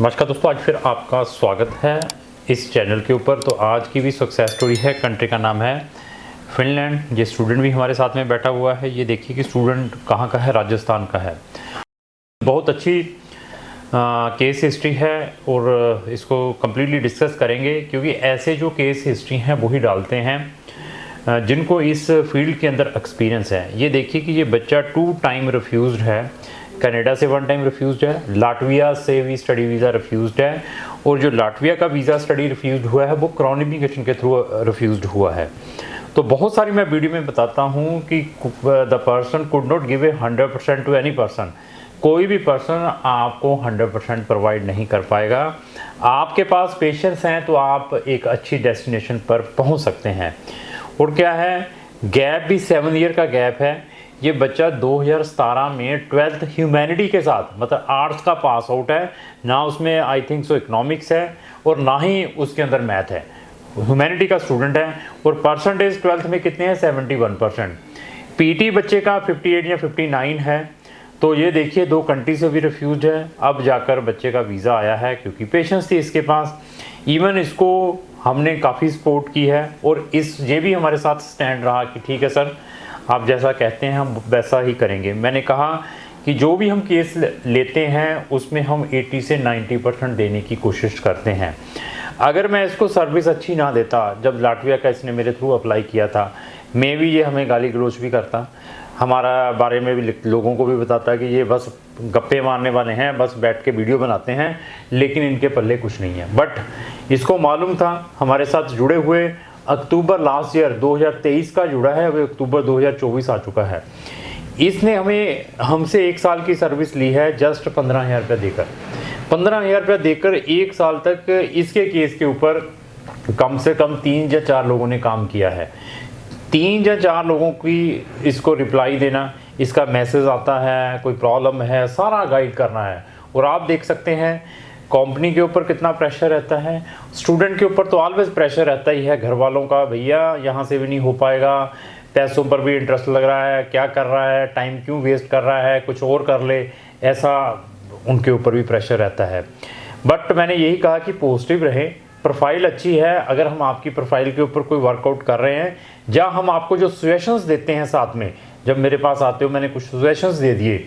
नमस्कार दोस्तों, आज फिर आपका स्वागत है इस चैनल के ऊपर। तो आज की भी सक्सेस स्टोरी है। कंट्री का नाम है फिनलैंड। ये स्टूडेंट भी हमारे साथ में बैठा हुआ है। ये देखिए कि स्टूडेंट कहाँ का है, राजस्थान का है। बहुत अच्छी केस हिस्ट्री है और इसको कम्प्लीटली डिस्कस करेंगे, क्योंकि ऐसे जो केस हिस्ट्री हैं वही डालते हैं जिनको इस फील्ड के अंदर एक्सपीरियंस है। ये देखिए कि ये बच्चा 2 टाइम रिफ्यूज़ड है। कनाडा से 1 टाइम रिफ्यूज़ड है, लाटविया से भी स्टडी वीज़ा रिफ्यूज़ड है, और जो लाटविया का वीज़ा स्टडी रिफ्यूज़ड हुआ है वो क्रॉन इमिग्रेशन के थ्रू रिफ्यूज़ड हुआ है। तो बहुत सारी मैं वीडियो में बताता हूँ कि the person could not give a 100% to any person. कोई भी पर्सन आपको 100% प्रोवाइड नहीं कर पाएगा। आपके पास पेशेंस हैं तो आप एक अच्छी डेस्टिनेशन पर पहुँच सकते हैं। और क्या है, गैप भी 7 ईयर का गैप है। ये बच्चा 2017 में 12th ह्यूमैनिटी के साथ, मतलब आर्ट्स का पास आउट है, ना उसमें आई थिंक सो इकोनॉमिक्स है और ना ही उसके अंदर मैथ है। ह्यूमैनिटी का स्टूडेंट है और परसेंटेज 12th में कितने हैं, 71%। पीटी बच्चे का 58 या 59 है। तो ये देखिए 2 कंट्री से भी रिफ्यूज है। अब जाकर बच्चे का वीज़ा आया है क्योंकि पेशेंस थी इसके पास। इवन इसको हमने काफ़ी सपोर्ट की है और ये भी हमारे साथ स्टैंड रहा कि ठीक है सर, आप जैसा कहते हैं हम वैसा ही करेंगे। मैंने कहा कि जो भी हम केस लेते हैं उसमें हम 80 से 90% देने की कोशिश करते हैं। अगर मैं इसको सर्विस अच्छी ना देता, जब लाटविया का इसने मेरे थ्रू अप्लाई किया था, मैं भी ये हमें गाली गलौज भी करता, हमारा बारे में भी लोगों को भी बताता कि ये बस गप्पे मारने वाले हैं, बस बैठ के वीडियो बनाते हैं, लेकिन इनके पल्ले कुछ नहीं है। बट इसको मालूम था, हमारे साथ जुड़े हुए अक्टूबर लास्ट ईयर 2023 का जुड़ा है, अभी अक्टूबर 2024 आ चुका है। इसने हमसे 1 साल की सर्विस ली है जस्ट 15,000 रुपये देकर। 15,000 रुपये देकर 1 साल तक इसके केस के ऊपर कम से कम 3 या 4 लोगों ने काम किया है। 3 या 4 लोगों की इसको रिप्लाई देना, इसका मैसेज आता है, कोई प्रॉब्लम है, सारा गाइड करना है। और आप देख सकते हैं कंपनी के ऊपर कितना प्रेशर रहता है, स्टूडेंट के ऊपर तो ऑलवेज प्रेशर रहता ही है, घर वालों का, भैया यहाँ से भी नहीं हो पाएगा, पैसों पर भी इंटरेस्ट लग रहा है, क्या कर रहा है, टाइम क्यों वेस्ट कर रहा है, कुछ और कर ले, ऐसा उनके ऊपर भी प्रेशर रहता है। बट मैंने यही कहा कि पॉजिटिव रहे, प्रोफाइल अच्छी है। अगर हम आपकी प्रोफाइल के ऊपर कोई वर्कआउट कर रहे हैं, या हम आपको जो सजेशंस देते हैं साथ में, जब मेरे पास आते हो मैंने कुछ सजेशंस दे दिए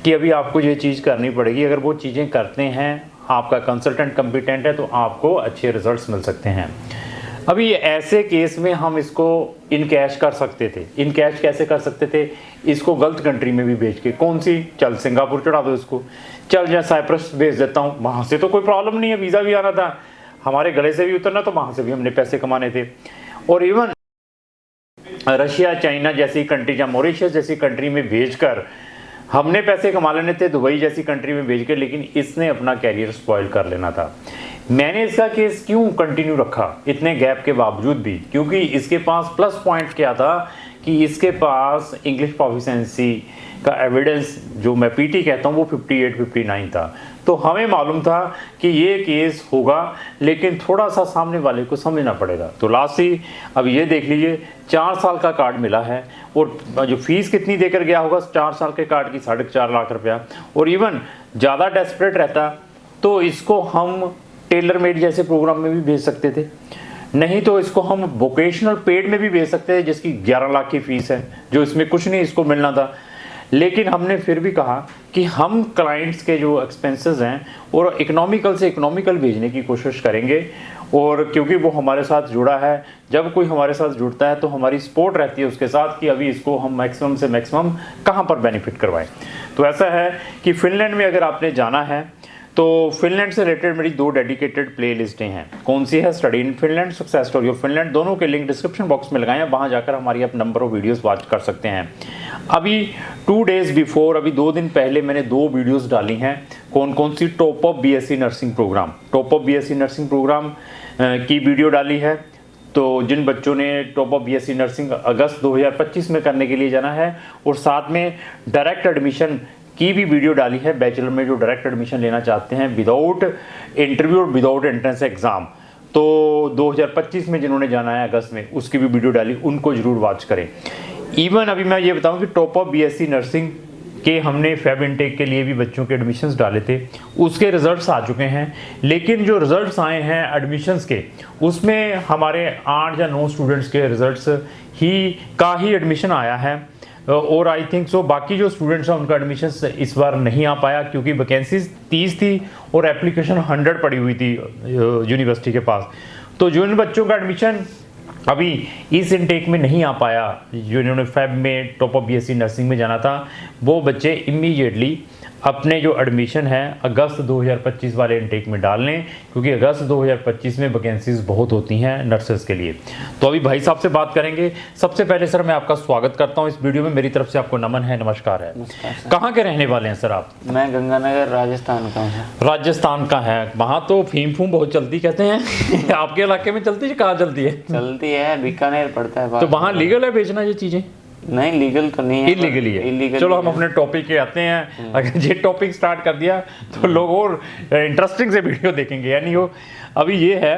कि अभी आपको ये चीज़ करनी पड़ेगी, अगर वो चीज़ें करते हैं, आपका कंसल्टेंट कम्पिटेंट है, तो आपको अच्छे रिजल्ट्स मिल सकते हैं। अभी ऐसे केस में हम इसको इन कैश कर सकते थे। इन कैश कैसे कर सकते थे, इसको गलत कंट्री में भी भेज के, कौन सी, चल सिंगापुर चढ़ा दो इसको, चल या साइप्रस भेज देता हूँ, वहाँ से तो कोई प्रॉब्लम नहीं है, वीज़ा भी आना था, हमारे गले से भी उतरना, तो वहाँ से भी हमने पैसे कमाने थे। और इवन रशिया, चाइना जैसी कंट्री या मॉरिशस जैसी कंट्री में भेजकर हमने पैसे कमा लेने थे, दुबई जैसी कंट्री में भेज कर, लेकिन इसने अपना कैरियर स्पॉइल कर लेना था। मैंने इसका केस क्यों कंटिन्यू रखा इतने गैप के बावजूद भी, क्योंकि इसके पास प्लस पॉइंट क्या था कि इसके पास इंग्लिश प्रोफिशिएंसी का एविडेंस, जो मैं पीटी कहता हूँ, वो 58-59 था। तो हमें मालूम था कि ये केस होगा, लेकिन थोड़ा सा सामने वाले को समझना पड़ेगा। तो लास्ट ही अब ये देख लीजिए 4 साल का कार्ड मिला है, और जो फीस कितनी देकर गया होगा 4 साल के कार्ड की, 4.5 लाख रुपया। और इवन ज़्यादा डेस्परेट रहता तो इसको हम टेलर मेड जैसे प्रोग्राम में भी भेज सकते थे, नहीं तो इसको हम वोकेशनल पेड में भी भेज सकते हैं, जिसकी 11 लाख की फीस है, जो इसमें कुछ नहीं इसको मिलना था। लेकिन हमने फिर भी कहा कि हम क्लाइंट्स के जो एक्सपेंसेस हैं और इकोनॉमिकल से इकोनॉमिकल भेजने की कोशिश करेंगे। और क्योंकि वो हमारे साथ जुड़ा है, जब कोई हमारे साथ जुड़ता है तो हमारी सपोर्ट रहती है उसके साथ कि अभी इसको हम मैक्सिमम से मैक्सिमम कहाँ पर बेनिफिट करवाएं। तो ऐसा है कि फिनलैंड में अगर आपने जाना है तो फिनलैंड से रिलेटेड मेरी 2 डेडिकेटेड प्ले लिस्टें हैं। कौन सी है, study in Finland, success story of Finland, दोनों के लिंक डिस्क्रिप्शन बॉक्स में लगाएं, वहाँ जाकर हमारी आप नंबर ऑफ वीडियोस वॉच कर सकते हैं। अभी 2 डेज़ बिफोर, अभी 2 दिन पहले मैंने 2 वीडियोस डाली हैं। कौन कौन सी, top of BSc nursing programme, top of BSc nursing programme की वीडियो डाली है। तो जिन बच्चों ने टॉप ऑफ बीएससी नर्सिंग अगस्त 2025 में करने के लिए जाना है, और साथ में डायरेक्ट एडमिशन की भी वीडियो डाली है, बैचलर में जो डायरेक्ट एडमिशन लेना चाहते हैं विदाउट इंटरव्यू और विदाउट एंट्रेंस एग्ज़ाम, तो 2025 में जिन्होंने जाना है अगस्त में, उसकी भी वीडियो डाली, उनको ज़रूर वॉच करें। इवन अभी मैं ये बताऊं कि टॉप ऑफ बीएससी नर्सिंग कि हमने फेब इनटेक के लिए भी बच्चों के एडमिशन्स डाले थे, उसके रिज़ल्ट्स आ चुके हैं। लेकिन जो रिज़ल्ट्स आए हैं एडमिशन्स के, उसमें हमारे 8 या 9 स्टूडेंट्स के रिज़ल्ट्स ही एडमिशन आया है। और आई थिंक सो बाकी जो स्टूडेंट्स हैं उनका एडमिशन इस बार नहीं आ पाया, क्योंकि वैकेंसीज 30 थी और एप्लीकेशन 100 पड़ी हुई थी यूनिवर्सिटी के पास। तो जो इन बच्चों का एडमिशन अभी इस इनटेक में नहीं आ पाया, जो इन्होंने फेब में टॉप ऑफ बीएससी नर्सिंग में जाना था, वो बच्चे इमीडिएटली अपने जो एडमिशन है अगस्त 2025 वाले इनटेक में डाल लें, क्योंकि अगस्त 2025 में वैकेंसीज बहुत होती हैं नर्सेस के लिए। तो अभी भाई साहब से बात करेंगे। सबसे पहले सर मैं आपका स्वागत करता हूं इस वीडियो में, मेरी तरफ से आपको नमन है, नमस्कार है। कहाँ के रहने वाले हैं सर आप? मैं गंगानगर राजस्थान का हूँ। राजस्थान का है, वहाँ तो फीम फूम बहुत चलती कहते हैं आपके इलाके में चलती है? कहाँ चलती है? चलती है, बीकानेर पड़ता है। तो वहाँ लीगल है बेचना ये चीज़ें? नहीं, लीगल तो नहीं है, इलीगली है। चलो हम अपने टॉपिक पे आते हैं। अगर ये टॉपिक स्टार्ट कर दिया तो लोग और इंटरेस्टिंग से वीडियो देखेंगे। यानी वो अभी ये है,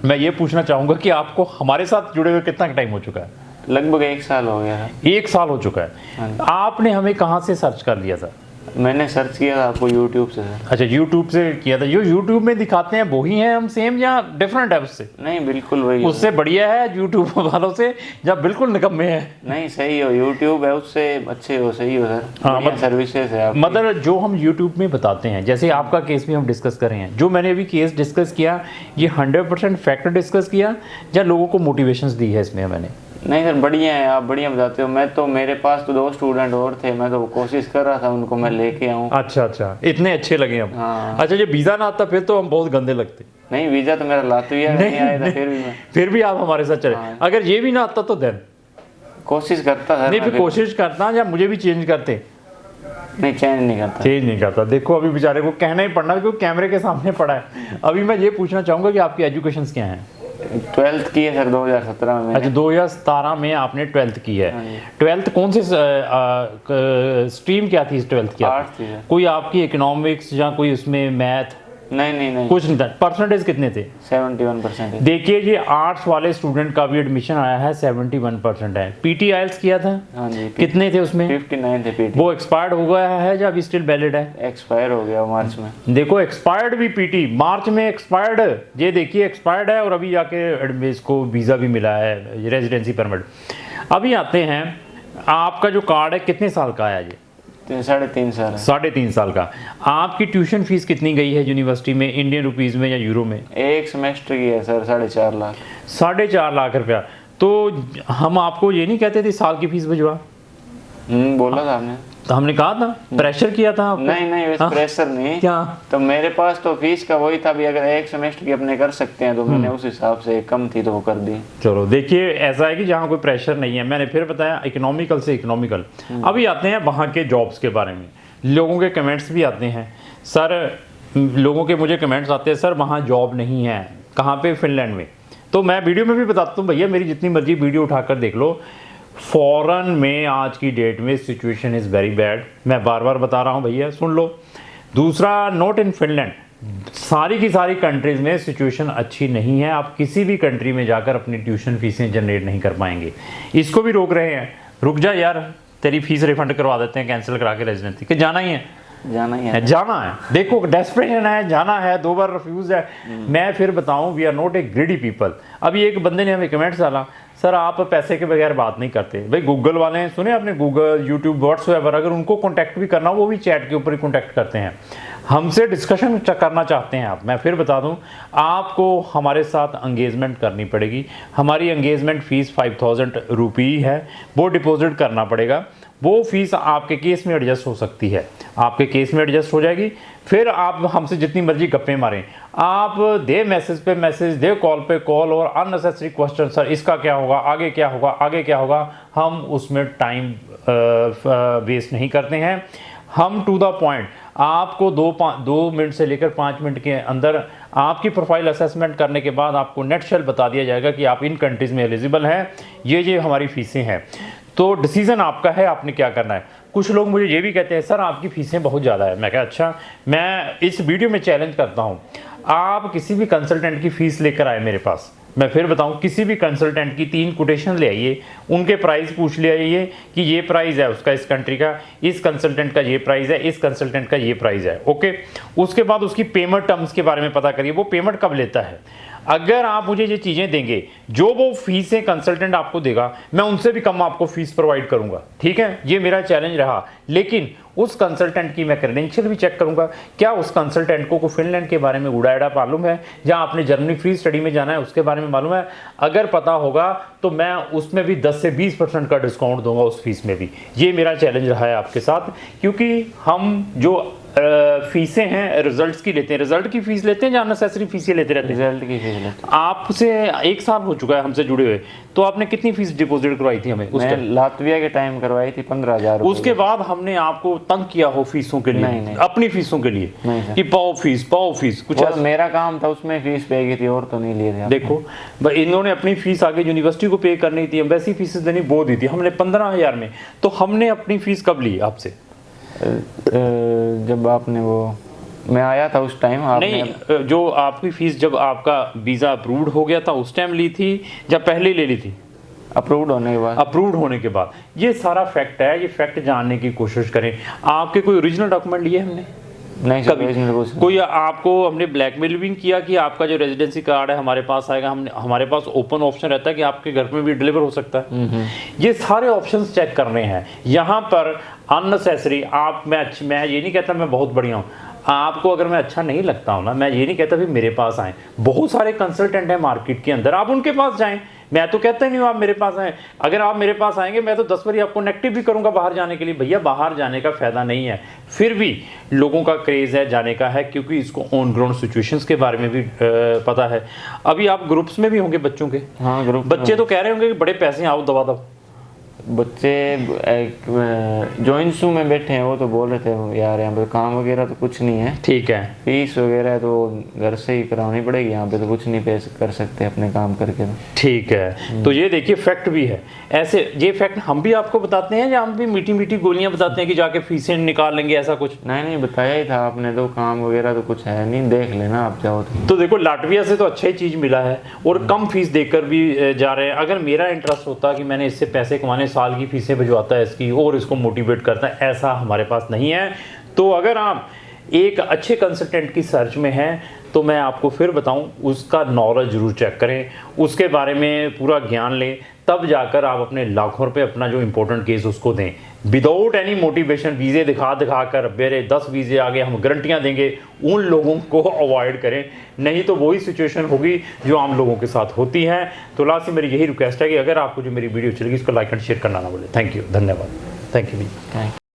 मैं ये पूछना चाहूँगा कि आपको हमारे साथ जुड़े हुए कितना टाइम हो चुका है? लगभग 1 साल हो गया है। 1 साल हो चुका है। आपने हमें कहाँ से सर्च कर लिया था? मैंने सर्च किया था आपको यूट्यूब से सर। अच्छा, यूट्यूब से किया था। जो यूट्यूब में दिखाते हैं वही हैं हम सेम, या डिफरेंट है उससे? नहीं, बिल्कुल वही। उससे बढ़िया है यूट्यूब वालों से, जब बिल्कुल निकम्मे हैं? नहीं, सही हो, यूट्यूब है उससे अच्छे हो, सही हो सर। हाँ, सर्विसेज है आपकी। मतलब जो हम यूट्यूब में बताते हैं, जैसे आपका केस भी हम डिस्कस कर रहे हैं, जो मैंने अभी केस डिस्कस किया, ये 100% फैक्ट डिस्कस किया या लोगों को मोटिवेशंस दी है इसमें मैंने? नहीं सर, बढ़िया है, आप बढ़िया बताते हो। मैं तो, मेरे पास तो 2 स्टूडेंट और थे, मैं तो कोशिश कर रहा था उनको मैं लेके आऊँ। अच्छा, इतने अच्छे लगे हम। हाँ। अच्छा, जब वीज़ा ना आता फिर तो हम बहुत गंदे लगते। नहीं, वीज़ा तो मेरा लातविया नहीं आया था, फिर भी आप हमारे साथ चले। हाँ। अगर ये भी ना आता तो देन कोशिश करता था। नहीं, फिर कोशिश करता या मुझे भी चेंज करते? नहीं, चेंज नहीं करता। देखो अभी बेचारे को कहना ही पड़ना, क्योंकि कैमरे के सामने पड़ा है। अभी मैं ये पूछना चाहूँगा कि आपकी एजुकेशन क्या है? 12th की है सर 2017 में। अच्छा, 2017 में आपने 12th की है। 12th कौन से स्ट्रीम क्या थी? 12th की आर्ट्स थी। कोई आपकी इकोनॉमिक्स या कोई उसमें मैथ? नहीं, कुछ नहीं था। परसेंटेज कितने थे? 71%। देखिए, ये आर्ट्स वाले स्टूडेंट का भी एडमिशन आया है, 71% है। पीटी आइल्स किया था? हाँ जी। कितने थे उसमें? 59 थे पीटी। वो एक्सपायर्ड हो गया है या अभी स्टिल वैलिड है? एक्सपायर हो गया मार्च में। देखो, एक्सपायर्ड भी पीटी मार्च में एक्सपायर्ड, ये देखिए एक्सपायर्ड है, और अभी जाके इसको वीज़ा भी मिला है, रेजिडेंसी परमिट। अभी आते हैं, आपका जो कार्ड है कितने साल का है? ये 3.5 साल है। 3.5 साल का। आपकी ट्यूशन फीस कितनी गई है यूनिवर्सिटी में, इंडियन रुपीज़ में या यूरो में? एक सेमेस्टर की है सर 4.5 लाख। 4.5 लाख रुपया। तो हम आपको ये नहीं कहते थे साल की फीस भिजवा? बोला था आपने। तो हमने कहा था, प्रेशर किया था आपको? नहीं, वैसे प्रेशर नहीं। क्या? तो मेरे पास तो फीस का वही था भी, अगर एक सेमेस्टर की अपने कर सकते हैं तो मैंने उस हिसाब से, कम थी तो वो कर दी। चलो, देखिए ऐसा है कि जहाँ कोई प्रेशर नहीं है, मैंने फिर बताया इकोनॉमिकल से इकोनॉमिकल। अभी आते हैं वहाँ के जॉब्स के बारे में। लोगों के कमेंट्स भी आते हैं सर, लोगों के मुझे कमेंट्स आते हैं, सर वहाँ जॉब नहीं है। कहाँ पे? फिनलैंड में। तो मैं वीडियो में भी बताता हूँ, भैया मेरी जितनी मर्जी वीडियो उठाकर देख लो, फॉरेन में आज की डेट में सिचुएशन इज़ वेरी बैड। मैं बार बार बता रहा हूँ भैया, सुन लो। दूसरा, नॉट इन फिनलैंड, सारी की सारी कंट्रीज़ में सिचुएशन अच्छी नहीं है। आप किसी भी कंट्री में जाकर अपनी ट्यूशन फीसें जनरेट नहीं कर पाएंगे। इसको भी रोक रहे हैं, रुक जा यार, तेरी फीस रिफंड करवा देते हैं, कैंसिल करा के रेजिडेंसी, कि जाना ही है। जाना है। देखो, डेस्परेशन है, जाना है, 2 बार रिफ्यूज है। मैं फिर बताऊं, we are not a greedy people. अभी एक बंदे ने हमें कमेंट्स डाला, सर आप पैसे के बगैर बात नहीं करते। भाई गूगल वाले हैं, सुने आपने, गूगल, यूट्यूब, व्हाट्सएवर, अगर उनको कॉन्टैक्ट भी करना हो, वो भी चैट के ऊपर ही कॉन्टैक्ट करते हैं। हमसे डिस्कशन करना चाहते हैं आप, मैं फिर बता दूं, आपको हमारे साथ एंगेजमेंट करनी पड़ेगी। हमारी एंगेजमेंट फ़ीस 5000 रुपये है, वो डिपॉजिट करना पड़ेगा। वो फीस आपके केस में एडजस्ट हो सकती है, आपके केस में एडजस्ट हो जाएगी। फिर आप हमसे जितनी मर्जी गप्पे मारें, आप दे मैसेज पे मैसेज, दे कॉल पे कॉल, और अननेसेसरी क्वेश्चन, सर इसका क्या होगा, आगे क्या होगा, आगे क्या होगा, हम उसमें टाइम वेस्ट नहीं करते हैं। हम टू द पॉइंट, आपको 2 मिनट से लेकर 5 मिनट के अंदर आपकी प्रोफाइल असेसमेंट करने के बाद आपको नेट शेल बता दिया जाएगा कि आप इन कंट्रीज़ में एलिजिबल हैं, ये हमारी फीसें हैं। तो डिसीज़न आपका है, आपने क्या करना है। कुछ लोग मुझे ये भी कहते हैं, सर आपकी फ़ीसें बहुत ज़्यादा है। मैं कहा अच्छा, मैं इस वीडियो में चैलेंज करता हूँ, आप किसी भी कंसल्टेंट की फ़ीस लेकर आए मेरे पास, मैं फिर बताऊं, किसी भी कंसल्टेंट की 3 कोटेशन ले आइए, उनके प्राइस पूछ ले आइए कि ये प्राइस है उसका इस कंट्री का, इस कंसल्टेंट का ये प्राइस है, इस कंसल्टेंट का ये प्राइस है। ओके, उसके बाद उसकी पेमेंट टर्म्स के बारे में पता करिए, वो पेमेंट कब लेता है। अगर आप मुझे ये चीज़ें देंगे, जो वो फीसें कंसल्टेंट आपको देगा, मैं उनसे भी कम आपको फीस प्रोवाइड करूंगा, ठीक है, ये मेरा चैलेंज रहा। लेकिन उस कंसल्टेंट की मैं क्रेडेंशियल भी चेक करूंगा, क्या उस कंसल्टेंट को फिनलैंड के बारे में उड़ाएड़ा मालूम है, या आपने जर्मनी फ्री स्टडी में जाना है उसके बारे में मालूम है। अगर पता होगा तो मैं उसमें भी 10 से 20% का डिस्काउंट दूंगा उस फीस में भी। ये मेरा चैलेंज रहा है आपके साथ, क्योंकि हम जो फीसें हैं रिजल्ट्स की लेते हैं, रिजल्ट की फीस लेते हैं या अननेसेसरी फीसें लेते रहते हैं। रिजल्ट की फीस लेते हैं। आपसे 1 साल हो चुका है हमसे जुड़े हुए, तो आपने कितनी फीस डिपॉजिट करवाई थी हमें? मैं लातविया के टाइम करवाई थी 15,000। उसके बाद हमने आपको तंग किया हो फीसों के लिए? नहीं। अपनी फीसों के लिए नहीं कि पाओ फीस कुछ और मेरा काम था, उसमें फीस पे गई थी, और तो नहीं लिए थे। देखो इन्होंने अपनी फीस आगे यूनिवर्सिटी को पे करनी थी, वैसी फीस देनी वो दी थी हमने 15,000 में। तो हमने अपनी फीस कब ली आपसे? जब आपने वो, मैं आया था उस टाइम। नहीं, जो आपकी फीस जब आपका वीज़ा अप्रूव्ड हो गया था उस टाइम ली थी, जब पहले ले ली थी? अप्रूव्ड होने के बाद। अप्रूव्ड होने के बाद। ये सारा फैक्ट है, ये फैक्ट जानने की कोशिश करें। आपके कोई ओरिजिनल डॉक्यूमेंट लिए हमने? नहीं सर, कोई आपको हमने ब्लैकमेल भी किया कि आपका जो रेजिडेंसी कार्ड है हमारे पास आएगा? हमारे पास ओपन ऑप्शन रहता है कि आपके घर में भी डिलीवर हो सकता है। ये सारे ऑप्शंस चेक करने हैं यहाँ पर। अननेसेसरी मैं ये नहीं कहता मैं बहुत बढ़िया हूँ, आपको अगर मैं अच्छा नहीं लगता हूँ ना, मैं ये नहीं कहता भी मेरे पास आएँ। बहुत सारे कंसल्टेंट हैं मार्केट के अंदर, आप उनके पास जाएं। मैं तो कहता ही नहीं हूँ आप मेरे पास आएँ। अगर आप मेरे पास आएंगे मैं तो 10 बारी आपको नेगेटिव भी करूँगा बाहर जाने के लिए। भैया बाहर जाने का फ़ायदा नहीं है, फिर भी लोगों का क्रेज़ है जाने का है, क्योंकि इसको ऑन ग्राउंड सिचुएशंस के बारे में भी पता है। अभी आप ग्रुप्स में भी होंगे बच्चों के? हाँ, ग्रुप। बच्चे तो कह रहे होंगे कि बड़े पैसे आओ दबा दब। बच्चे जॉइंट्सू में बैठे हैं, वो तो बोल रहे थे यार यहाँ पे काम वगैरह तो कुछ नहीं है, ठीक है, फीस वगैरह तो घर से ही करानी पड़ेगी, यहाँ पे तो कुछ नहीं पे कर सकते अपने काम करके। ठीक है। तो ये देखिए फैक्ट भी है ऐसे। ये फैक्ट हम भी आपको बताते हैं या हम भी मीठी मीठी गोलियां बताते हैं कि जाके फीसें निकाल लेंगे, ऐसा कुछ? नहीं, बताया ही था आपने, तो काम वगैरह तो कुछ है नहीं, देख लेना आप चाहो तो देखो लाटविया से तो अच्छा ही चीज़ मिला है और कम फीस देकर भी जा रहे हैं। अगर मेरा इंटरेस्ट होता कि मैंने इससे पैसे कमाने, साल की फीसें भिजवाता है इसकी और इसको मोटिवेट करता है, ऐसा हमारे पास नहीं है। तो अगर आप एक अच्छे कंसल्टेंट की सर्च में हैं तो मैं आपको फिर बताऊं, उसका नॉलेज जरूर चेक करें, उसके बारे में पूरा ज्ञान लें, तब जाकर आप अपने लाखों रुपए अपना जो इंपॉर्टेंट केस उसको दें। विदाउट एनी मोटिवेशन वीज़े दिखा कर मेरे 10 वीज़े आगे हम गारंटियां देंगे, उन लोगों को अवॉइड करें, नहीं तो वही सिचुएशन होगी जो आम लोगों के साथ होती है। तो लास्ट में मेरी यही रिक्वेस्ट है कि अगर आपको जो मेरी वीडियो चलेगी इसको लाइक एंड शेयर करना ना भूलें। थैंक यू, धन्यवाद, थैंक यू।